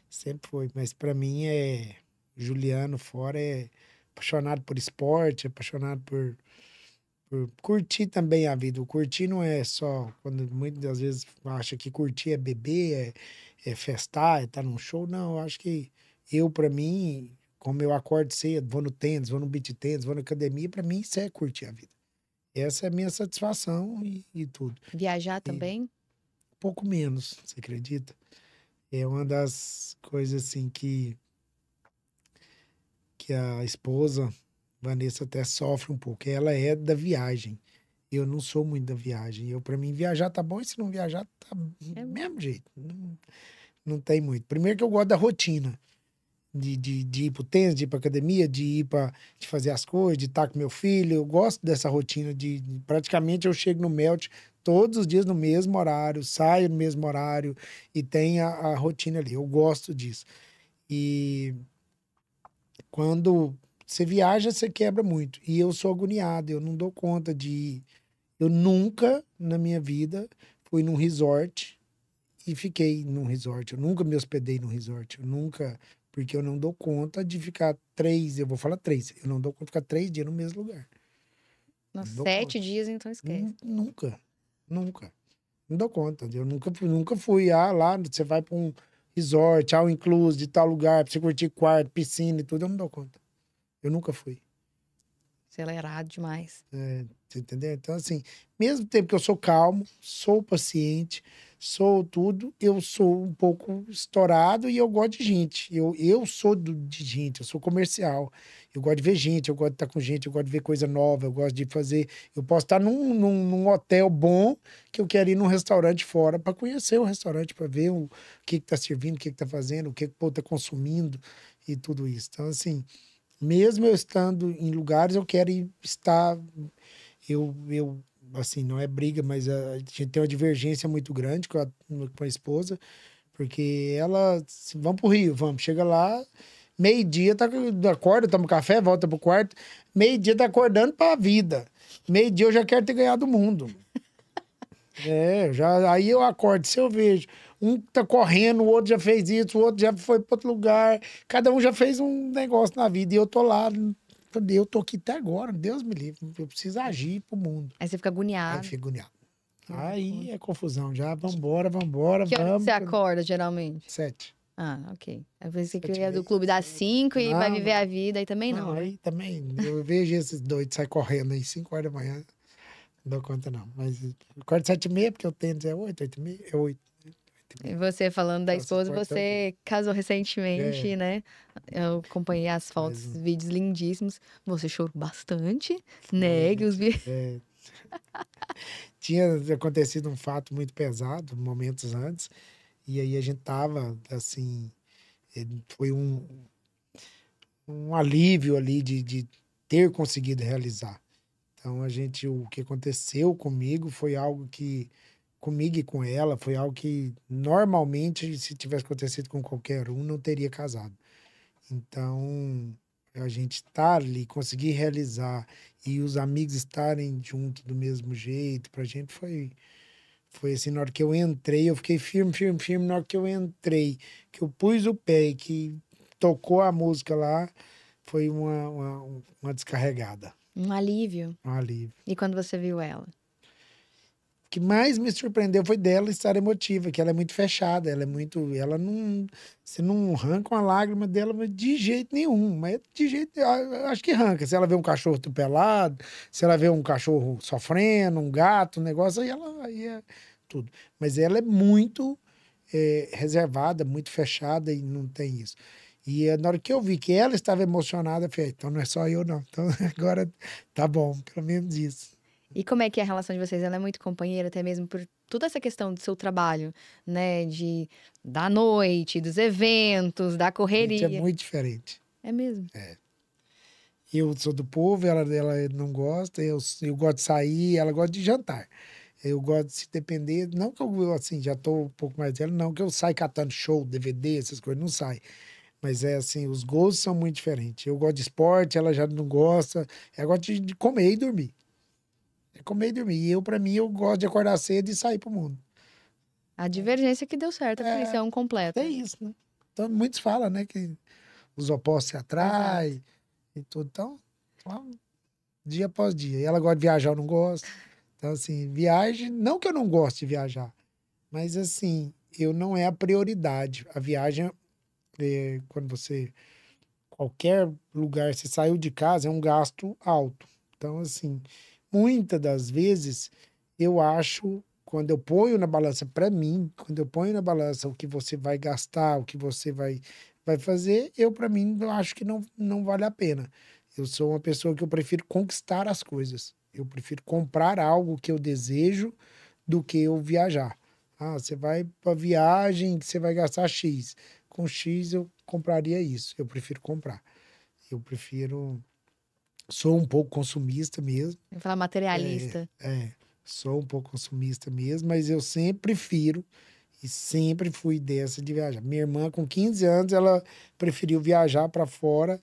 Sempre foi, mas pra mim Juliano fora é apaixonado por esporte, apaixonado por curtir também a vida. O curtir não é só, quando muitas vezes acha que curtir é beber, é festar, é estar num show. Não, eu acho que pra mim, como eu acordo cedo, vou no tênis, vou no beach tênis, vou na academia, pra mim isso é curtir a vida. Essa é a minha satisfação e tudo. Viajar também? Pouco menos, você acredita? É uma das coisas assim que a esposa, Vanessa, até sofre um pouco. Ela é da viagem. Eu não sou muito da viagem. Pra mim, viajar tá bom, e se não viajar, tá do mesmo jeito. Não tem muito. Primeiro que eu gosto da rotina. De ir pro tênis, de ir pra academia, de fazer as coisas, de estar com meu filho. Eu gosto dessa rotina praticamente eu chego no Melt todos os dias no mesmo horário, saio no mesmo horário e tem a rotina ali. Eu gosto disso. E quando você viaja, você quebra muito. E eu sou agoniado, eu não dou conta de... Eu nunca, na minha vida, fui num resort e fiquei num resort. Eu nunca me hospedei num resort. Eu nunca... Porque eu não dou conta de ficar 3... Eu vou falar 3. Eu não dou conta de ficar 3 dias no mesmo lugar. Nos Não dou 7 conta. dias, então esquece. Nunca. Não dou conta. Eu nunca fui lá, você vai para um resort, all inclusive, de tal lugar, pra você curtir quarto, piscina e tudo, eu não dou conta. Eu nunca fui. Acelerado demais. Você entendeu? Então, assim, mesmo tempo que eu sou calmo, sou paciente, sou tudo, eu sou um pouco estourado e eu gosto de gente. Eu sou de gente, eu sou comercial. Eu gosto de ver gente, eu gosto de estar com gente, eu gosto de ver coisa nova, eu gosto de fazer... Eu posso estar num hotel bom que eu quero ir num restaurante fora para conhecer o restaurante, para ver o que tá servindo, o que tá fazendo, o que o povo tá consumindo e tudo isso. Então, assim, mesmo eu estando em lugares, eu quero estar... Eu assim, não é briga, mas a gente tem uma divergência muito grande com a esposa, porque ela, vamos pro Rio, vamos, chega lá, meio-dia, acorda, toma café, volta pro quarto, meio-dia tá acordando pra vida, meio-dia eu já quero ter ganhado o mundo. Aí eu acordo, se eu vejo um tá correndo, o outro já fez isso, o outro já foi para outro lugar, cada um já fez um negócio na vida, e eu tô lá, eu tô aqui até agora, Deus me livre, eu preciso agir pro mundo. Aí você fica Aí agoniado. fico agoniado. Que Aí loucura. é confusão já, vambora, Que hora que você vamos. acorda, geralmente? 7. Ah, ok. Eu pensei que 7 e ia do meia, clube das 7. 5 e vai Não, viver a não. vida, aí também Não, não, né? aí também, eu vejo esses doidos sair correndo aí 5 horas da manhã, não dou conta não. Mas eu acordo 7 e meia, porque o tênis é 8, 8 e meia, é 8, 8 e E meia. você falando da Faço esposa, esporte todo dia. você casou recentemente, É, né? Eu acompanhei as faz fotos, vídeos lindíssimos. Você chorou bastante, foi, a né? gente, tinha acontecido um fato muito pesado momentos antes, e aí a gente tava, assim, foi um alívio ali de ter conseguido realizar. Então, o que aconteceu comigo foi algo que, comigo e com ela, foi algo que normalmente, se tivesse acontecido com qualquer um, não teria casado. Então, a gente estar ali, conseguir realizar e os amigos estarem juntos do mesmo jeito, pra gente foi assim, na hora que eu entrei, eu fiquei firme, firme, firme, na hora que eu entrei, que eu pus o pé e que tocou a música lá, foi uma descarregada, Um alívio. um alívio. E quando você viu ela? O que mais me surpreendeu foi dela estar emotiva, que ela é muito fechada, ela não, você não arranca uma lágrima dela mas de jeito nenhum, mas de jeito, eu acho que arranca, se ela vê um cachorro atropelado, se ela vê um cachorro sofrendo, um gato, um negócio, aí é tudo. Mas ela é muito reservada, muito fechada e não tem isso. E na hora que eu vi que ela estava emocionada, eu falei, então não é só eu não, então agora tá bom, pelo menos isso. E como é que é a relação de vocês? Ela é muito companheira, até mesmo por toda essa questão do seu trabalho, né? Da noite, dos eventos, da A gente é correria. muito diferente. É mesmo? Eu sou do povo, ela não gosta, eu gosto de sair, ela gosta de jantar. Eu gosto de se depender, não que eu, assim, já tô um pouco mais velho, não que eu saio catando show, DVD, essas coisas, não sai. Mas é assim, os gostos são muito diferentes. Eu gosto de esporte, ela já não gosta. Ela gosta de comer e dormir. É comer e dormir. E eu, pra mim, eu gosto de acordar cedo e sair pro mundo. A divergência que deu certo, porque eles É, são é completos. isso, né? Então, muitos falam, né, que os opostos se Exato. atraem e tudo. Então, dia após dia. E ela gosta de viajar, eu não gosto. Então, assim, viagem, não que eu não goste de viajar, mas assim, eu não é a prioridade. A viagem, quando você, qualquer lugar, você saiu de casa, é um gasto alto. Então, assim, muitas das vezes, eu acho, quando eu ponho na balança para mim, quando eu ponho na balança o que você vai gastar, o que você vai fazer, para mim, eu acho que não vale a pena. Eu sou uma pessoa que eu prefiro conquistar as coisas. Eu prefiro comprar algo que eu desejo do que eu viajar. Ah, você vai para viagem, que você vai gastar X. Com X eu compraria isso. Eu prefiro comprar. Eu prefiro. Sou um pouco consumista mesmo. Eu falar É, materialista. sou um pouco consumista mesmo, mas eu sempre prefiro e sempre fui dessa de viajar. Minha irmã, com 15 anos, ela preferiu viajar para fora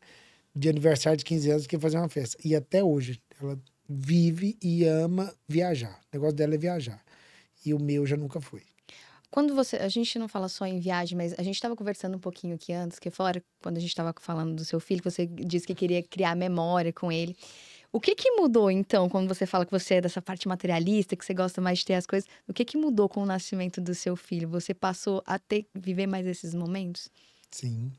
de aniversário de 15 anos do que fazer uma festa. E até hoje, ela vive e ama viajar. O negócio dela é viajar. E o meu já nunca foi. Quando você. A gente não fala só em viagem, mas a gente estava conversando um pouquinho aqui antes, que fora, quando a gente estava falando do seu filho, que você disse que queria criar memória com ele. O que que mudou, então, quando você fala que você é dessa parte materialista, que você gosta mais de ter as coisas? O que que mudou com o nascimento do seu filho? Você passou a viver mais esses momentos? Sim.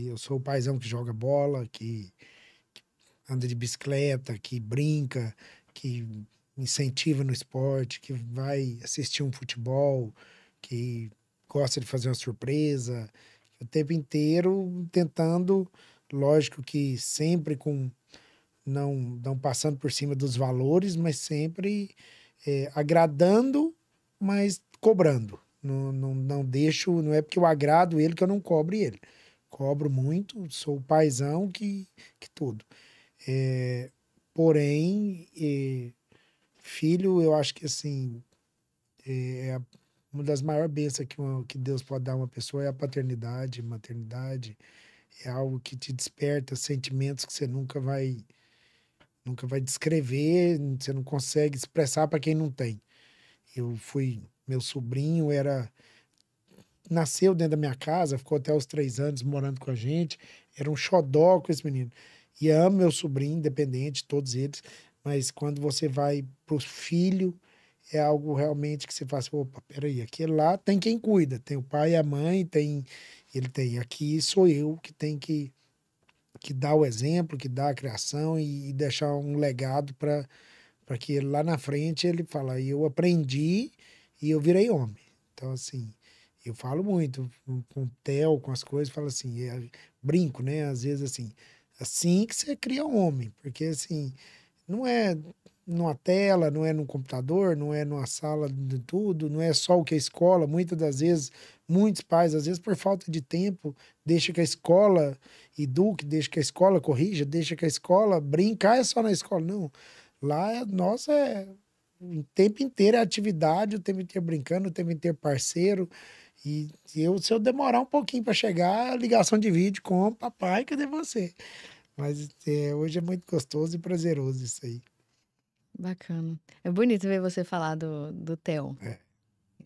Eu sou o paizão que joga bola, que anda de bicicleta, que brinca, que incentiva no esporte, que vai assistir um futebol, que gosta de fazer uma surpresa, o tempo inteiro tentando, lógico que sempre com não passando por cima dos valores, mas sempre agradando, mas cobrando. Não deixo, não é porque eu agrado ele que eu não cobre ele. Cobro muito, sou o paizão que tudo. É, porém, filho, eu acho que assim, uma das maiores bênçãos que Deus pode dar a uma pessoa é a paternidade, maternidade. É algo que te desperta sentimentos que você nunca vai descrever, você não consegue expressar para quem não tem. Meu sobrinho nasceu dentro da minha casa, ficou até os 3 anos morando com a gente. Era um xodó com esse menino. E amo meu sobrinho, independente, todos eles. Mas quando você vai pro filho, é algo realmente que você fala assim, opa, peraí, aquele lá tem quem cuida. Tem o pai e a mãe, ele tem. Aqui sou eu que tenho que dar o exemplo, que dá a criação e deixar um legado para que lá na frente ele fala, eu aprendi e eu virei homem. Então, assim, eu falo muito com o Theo, com as coisas, falo assim, brinco, né? Às vezes, assim que você cria um homem, porque, assim, não é numa tela, não é num computador, não é numa sala de tudo, não é só o que a escola, muitas das vezes, muitos pais, às vezes por falta de tempo, deixa que a escola eduque, deixa que a escola corrija, deixa que a escola brincar é só na escola, não. Lá, nossa, o tempo inteiro é atividade, o tempo inteiro brincando, o tempo inteiro parceiro. Se eu demorar um pouquinho para chegar, ligação de vídeo com papai, cadê você? Mas hoje é muito gostoso e prazeroso isso aí. Bacana. É bonito ver você falar do Theo. É,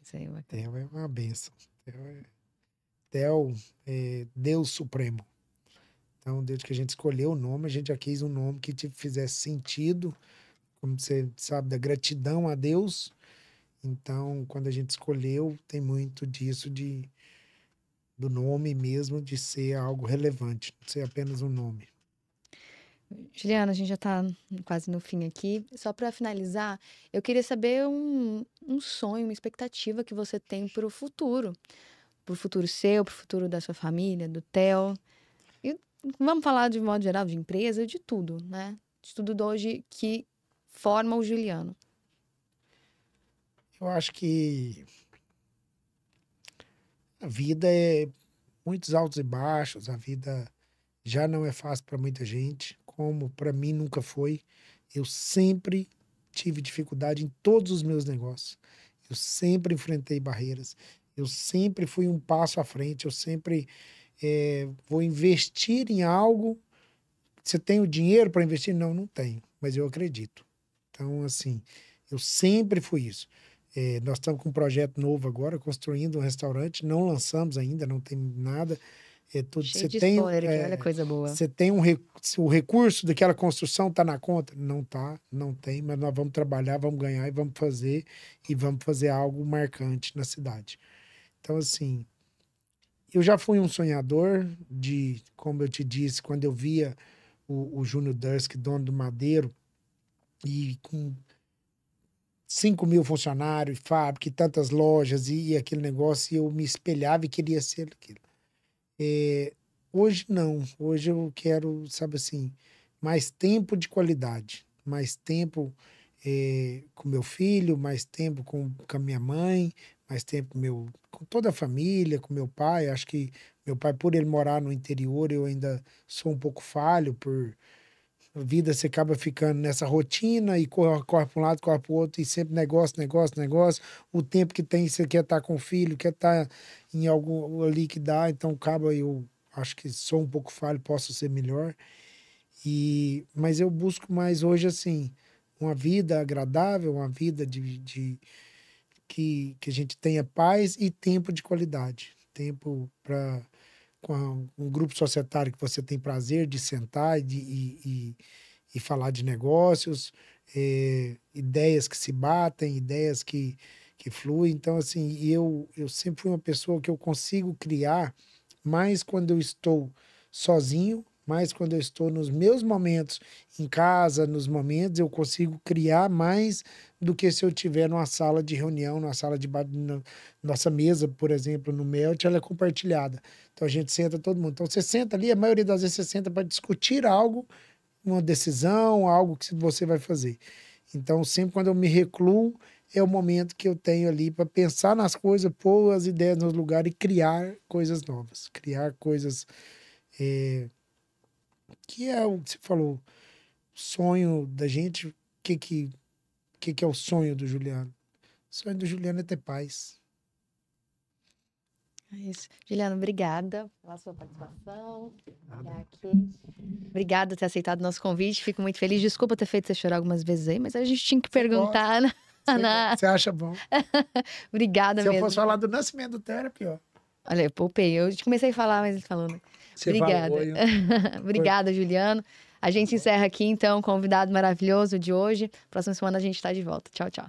Isso aí é bacana. Theo é uma benção. Theo é Deus Supremo. Então, desde que a gente escolheu o nome, a gente já quis um nome que te fizesse sentido, como você sabe, da gratidão a Deus. Então, quando a gente escolheu, tem muito disso do nome mesmo, de ser algo relevante, não ser apenas um nome. Juliana, a gente já está quase no fim aqui. Só para finalizar, eu queria saber um sonho, uma expectativa que você tem para o futuro. Para o futuro seu, para o futuro da sua família, do Theo. E vamos falar de modo geral de empresa, de tudo, né? De tudo de hoje que forma o Juliano. Eu acho que a vida é muitos altos e baixos, a vida já não é fácil para muita gente, como para mim nunca foi. Eu sempre tive dificuldade em todos os meus negócios. Eu sempre enfrentei barreiras. Eu sempre fui um passo à frente. Eu sempre vou investir em algo. Você tem o dinheiro para investir? Não, não tenho, mas eu acredito. Então, assim, eu sempre fui isso. Nós estamos com um projeto novo agora, construindo um restaurante. Não lançamos ainda, não tem nada. Cheio de spoiler aqui, olha coisa boa. Você tem o recurso daquela construção está na conta? Não tá, não tem, mas nós vamos trabalhar, vamos ganhar e vamos fazer algo marcante na cidade. Então, assim, eu já fui um sonhador como eu te disse, quando eu via o Júnior Dursk, dono do Madeiro, e com 5.000 funcionários, fábrica e tantas lojas e aquele negócio, e eu me espelhava e queria ser aquilo. Hoje não. Hoje eu quero, sabe assim, mais tempo de qualidade. Mais tempo com meu filho, mais tempo com a minha mãe, mais tempo com toda a família, com meu pai. Acho que meu pai, por ele morar no interior, eu ainda sou um pouco falho por a vida, você acaba ficando nessa rotina e corre para um lado, corre para o outro, e sempre negócio, negócio, negócio. O tempo que tem, você quer estar com o filho, quer estar em algum ali que dá, então acaba, eu acho que sou um pouco falho, posso ser melhor. Mas eu busco mais hoje, assim, uma vida agradável, uma vida que a gente tenha paz e tempo de qualidade. Tempo para com um grupo societário que você tem prazer de sentar e falar de negócios, ideias que se batem, ideias que fluem. Então, assim, eu sempre fui uma pessoa que eu consigo criar mais quando eu estou sozinho, mais quando eu estou nos meus momentos em casa, nos momentos, eu consigo criar mais do que se eu estiver numa sala de reunião, numa sala nossa mesa, por exemplo, no Melt, ela é compartilhada. Então a gente senta todo mundo. Então você senta ali, a maioria das vezes você senta para discutir algo, uma decisão, algo que você vai fazer. Então sempre quando eu me recluo, é o momento que eu tenho ali para pensar nas coisas, pôr as ideias no lugar e criar coisas novas. Criar coisas que é o que você falou, sonho da gente. O que é o sonho do Juliano? O sonho do Juliano é ter paz. É isso. Juliano, obrigada pela sua participação. Obrigada por ter aceitado o nosso convite. Fico muito feliz. Desculpa ter feito você chorar algumas vezes aí, mas a gente tinha que perguntar, né? Você acha bom? Obrigada Se mesmo. eu fosse falar do nascimento do Theo, era pior. Olha, eu poupei. Eu comecei a falar, mas ele falou, né? Você Obrigada. falou, Obrigada, Juliano. A gente encerra aqui, então, o convidado maravilhoso de hoje. Próxima semana a gente está de volta. Tchau, tchau.